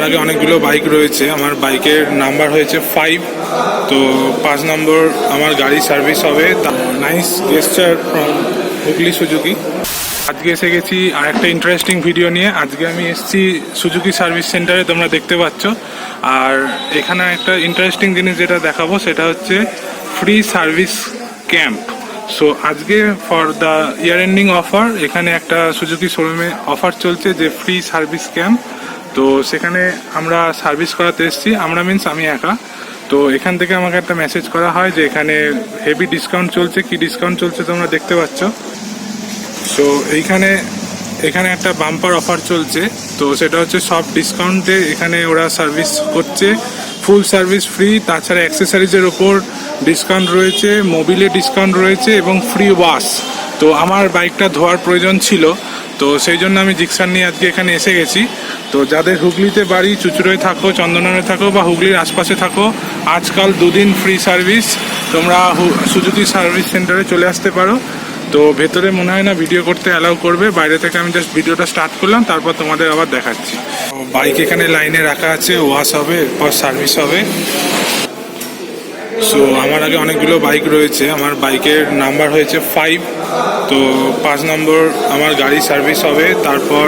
আগে অনেকগুলো বাইক রয়েছে। আমার বাইকের নাম্বার হয়েছে 5, তো 5 নম্বর আমার গাড়ি সার্ভিস হবে। Nice গেস্টার from Hooghly Suzuki. আজকে এসে গেছি আর একটা ইন্টারেস্টিং ভিডিও নিয়ে। আজকে আমি এসেছি সুজুকি সার্ভিস সেন্টারে, তোমরা দেখতে পাচ্ছ। আর এখানে একটা ইন্টারেস্টিং জিনিস যেটা দেখাবো সেটা হচ্ছে ফ্রি সার্ভিস ক্যাম্প। সো আজকে for the year ending offer এখানে একটা সুজুকি শোরুমে অফার চলছে যে ফ্রি সার্ভিস ক্যাম্প। তো সেখানে আমরা সার্ভিস করাতে এসেছি, আমরা মিনস আমি একা। তো এখান থেকে আমাকে একটা মেসেজ করা হয় যে এখানে হেভি ডিসকাউন্ট চলছে। কি ডিসকাউন্ট চলছে তোমরা দেখতে পাচ্ছ। সো এখানে একটা বাম্পার অফার চলছে। তো সেটা হচ্ছে সব ডিসকাউন্টে এখানে ওরা সার্ভিস করছে, ফুল সার্ভিস ফ্রি। তাছাড়া অ্যাক্সেসরিজের ওপর ডিসকাউন্ট রয়েছে, মোবিলে ডিসকাউন্ট রয়েছে এবং ফ্রি ওয়াশ। তো আমার বাইকটা ধোয়ার প্রয়োজন ছিল, তো সেই জন্য আমি জিক্সার নিয়ে আজকে এখানে এসে গেছি। তো যাদের হুগলিতে বাড়ি, চুচুড়োয় থাকো, চন্দননগরে থাকো বা হুগলির আশপাশে থাকো, আজকাল 2 দিন ফ্রি সার্ভিস। তোমরা সুজুকি সার্ভিস সেন্টারে চলে আসতে পারো। তো ভেতরে মনে হয় না ভিডিও করতে অ্যালাউ করবে, বাইরে থেকে আমি জাস্ট ভিডিওটা স্টার্ট করলাম, তারপর তোমাদের আবার দেখাচ্ছি। বাইক এখানে লাইনে রাখা আছে, ওয়াশ হবে, এরপর সার্ভিস হবে। সো আমার আগে অনেকগুলো বাইক রয়েছে। আমার বাইকের নাম্বার হয়েছে 5, তো 5 নম্বর আমার গাড়ি সার্ভিস হবে। তারপর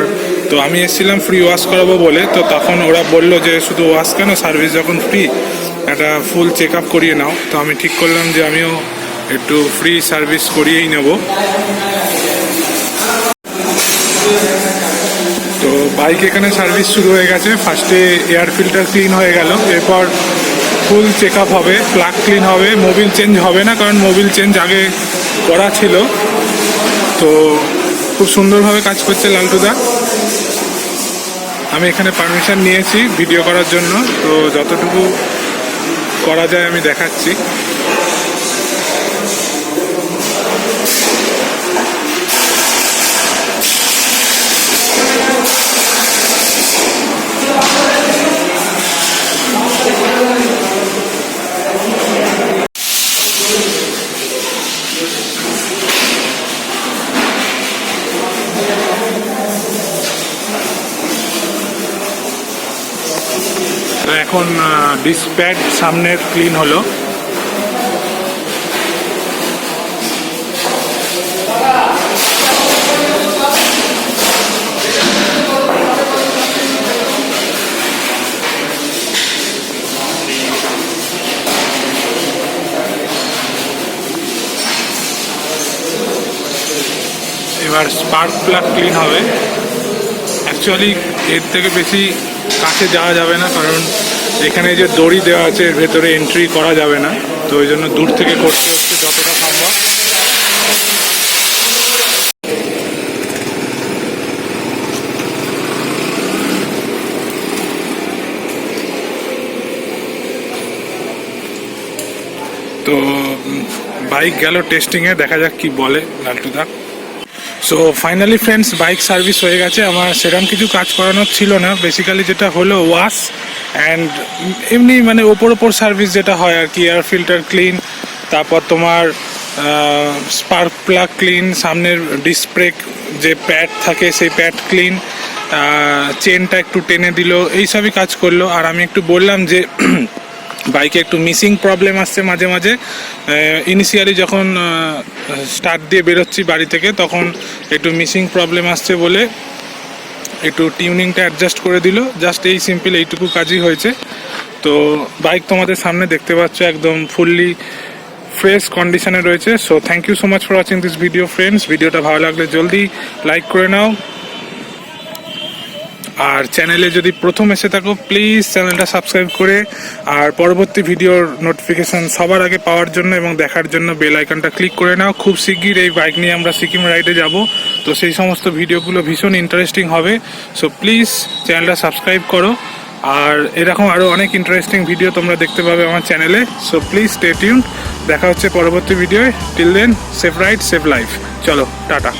তো আমি এসেছিলাম ফ্রি ওয়াশ করাবো বলে। তো তখন ওরা বললো যে শুধু ওয়াশ কেন, সার্ভিস যখন ফ্রি একটা ফুল চেক আপ করিয়ে নাও। তো আমি ঠিক করলাম যে আমিও একটু ফ্রি সার্ভিস করিয়েই নেব। তো বাইক এখানে সার্ভিস শুরু হয়ে গেছে। ফার্স্টে এয়ার ফিল্টার ক্লিন হয়ে গেল, এরপর ফুল চেক আপ হবে, প্লাগ ক্লিন হবে। মোবিল চেঞ্জ হবে না, কারণ মোবিল চেঞ্জ আগে করা ছিল। তো খুব সুন্দরভাবে কাজ করছে লালটুদা। আমি এখানে পারমিশন নিয়েছি ভিডিও করার জন্য, তো যতটুকু করা যায় আমি দেখাচ্ছি। এখন ডিস্ক প্যাড সামনের ক্লিন হলো। এবার স্পার্ক প্লাগ ক্লিন হবে। অ্যাকচুয়ালি এর থেকে বেশি কাছে যাওয়া যাবে না, কারণ এখানে যে দড়ি দেওয়া আছে এর ভেতরে এন্ট্রি করা যাবে না। তো ওই জন্য দূর থেকে করতে হচ্ছে যতটা সম্ভব। তো বাইক গেল টেস্টিংয়ে, দেখা যাক কি বলে লালটুদা। So finally friends, bike service হয়ে গেছে। আমার সেরকম কিছু কাজ করানোর ছিল না। বেসিক্যালি যেটা হলো ওয়াশ অ্যান্ড এমনি মানে ওপর সার্ভিস যেটা হয় আর কি, এয়ার ফিল্টার ক্লিন, তারপর তোমার স্পার্ক প্লাগ ক্লিন, সামনের ডিস্ক ব্রেক যে প্যাড থাকে সেই প্যাড ক্লিন, চেনটা একটু টেনে দিল, এইসবই কাজ করলো। আর আমি একটু বললাম যে বাইকে একটু মিসিং প্রবলেম আসছে মাঝে মাঝে। ইনিশিয়ালি যখন স্টার্ট দিয়ে বেরোচ্ছি বাড়ি থেকে, তখন একটু মিসিং প্রবলেম আসছে বলে একটু টিউনিংটা অ্যাডজাস্ট করে দিল। জাস্ট এই সিম্পল এইটুকু কাজই হয়েছে। তো বাইক তোমাদের সামনে দেখতে পাচ্ছ একদম ফুললি ফ্রেশ কন্ডিশনে রয়েছে। So thank you so much for watching this video friends. ভিডিওটা ভালো লাগলে জলদি লাইক করে নাও। আর চ্যানেলে যদি প্রথম এসে থাকো প্লিজ চ্যানেলটা সাবস্ক্রাইব করে আর পরবর্তী ভিডিওর নোটিফিকেশান সবার আগে পাওয়ার জন্য এবং দেখার জন্য বেল আইকনটা ক্লিক করে নাও। খুব শিগগির এই বাইক নিয়ে আমরা সিকিম রাইডে যাব, তো সেই সমস্ত ভিডিওগুলো ভীষণ ইন্টারেস্টিং হবে। সো প্লিজ চ্যানেলটা সাবস্ক্রাইব করো। আর এরকম আরও অনেক ইন্টারেস্টিং ভিডিও তোমরা দেখতে পাবে আমার চ্যানেলে। So please stay tuned. দেখা হচ্ছে পরবর্তী ভিডিওয়। Till then, safe ride safe life. চলো টাটা।